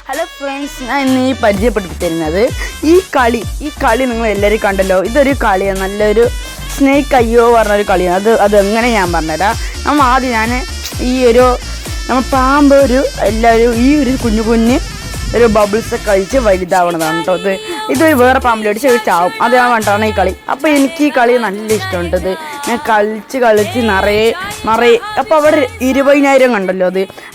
Hello friends, ഞാൻ ഇന്ന് ഈ പരിചയപ്പെടുത്തി തരുന്നത് ഈ കളി നിങ്ങൾ എല്ലാവരും കണ്ടല്ലോ. ഇതൊരു കളിയാണ്, നല്ലൊരു സ്നേക്ക് അയ്യോ പറഞ്ഞൊരു കളിയാണ്. അതെങ്ങനെ ഞാൻ പറഞ്ഞുതരാം. ആദ്യം നമ്മൾ പാമ്പ് എല്ലാവരും ഈ ഒരു കുഞ്ഞു ഒരു ബബിൾസ് കഴിച്ച് വലുതാവണതാണ് കേട്ടോ. ഇതൊരു വേറെ പാമ്പിലടിച്ച് ചാവും. അത് ഞാൻ കണ്ടാണ് ഈ കളി. അപ്പോൾ എനിക്ക് ഈ കളി നല്ല ഇഷ്ടമുണ്ടത്. ഞാൻ കളിച്ച് നിറയെ അപ്പോൾ അവിടെ 20,000 കണ്ടല്ലോ.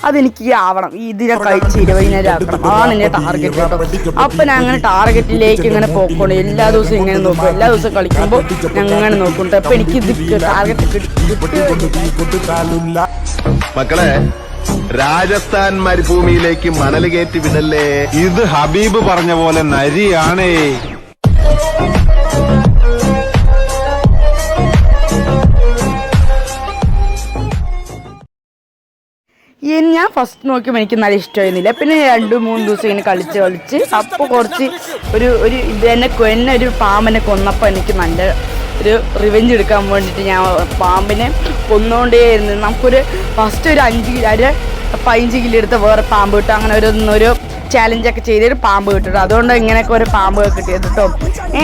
അതെനിക്ക് ആവണം. ഇതിനെ കഴിച്ച് 20,000 ആക്കണം. ആണ് എൻ്റെ ടാർഗറ്റ് കേട്ടോ. അപ്പോൾ ഞാൻ അങ്ങനെ ടാർഗറ്റിലേക്ക് ഇങ്ങനെ പോക്കണം. എല്ലാ ദിവസവും ഇങ്ങനെ നോക്കും. എല്ലാ ദിവസവും കളിക്കുമ്പോൾ ഞാൻ അങ്ങനെ നോക്കുന്നുണ്ട്. അപ്പോൾ എനിക്ക് ഇത് ടാർഗറ്റ് കിട്ടും. മക്കളെ, രാജസ്ഥാൻ മരുഭൂമിയിലേക്ക് മണൽ കയറ്റി വിടല്ലേ. ഇത് ഹബീബ് പറഞ്ഞ പോലെ നരിയാണേ. ഞാൻ ഫസ്റ്റ് നോക്കിയപ്പോൾ എനിക്ക് നല്ല ഇഷ്ടമായിരുന്നില്ല. പിന്നെ 2-3 ദിവസം ഇങ്ങനെ കളിച്ച് അപ്പോൾ കുറച്ച് എന്നെ ഒരു പാമ്പിനെ കൊന്നപ്പോൾ എനിക്ക് നല്ല ഒരു റിവെഞ്ച് എടുക്കാൻ വേണ്ടിയിട്ട് ഞാൻ പാമ്പിനെ കൊന്നുകൊണ്ടേയിരുന്നു. നമുക്കൊരു ഫസ്റ്റ് ഒരു 15 കിലോ എടുത്ത് വേറെ പാമ്പ് കിട്ടും. അങ്ങനെ ഒരു ചാലഞ്ചൊക്കെ ചെയ്തിട്ട് പാമ്പ് കിട്ടും. അതുകൊണ്ട് ഇങ്ങനെയൊക്കെ ഒരു പാമ്പ് കിട്ടിയത് കേട്ടോ.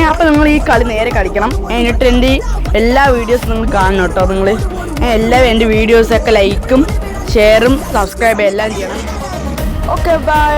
അപ്പോൾ നിങ്ങൾ ഈ കളി നേരെ കളിക്കണം. എന്നിട്ട് എൻ്റെ എല്ലാ വീഡിയോസും നിങ്ങൾ കാണണം കേട്ടോ. നിങ്ങൾ എല്ലാവരും എൻ്റെ വീഡിയോസൊക്കെ ലൈക്കും ഷെയറും സബ്സ്ക്രൈബ് എല്ലാം ചെയ്യണം. Okay, by.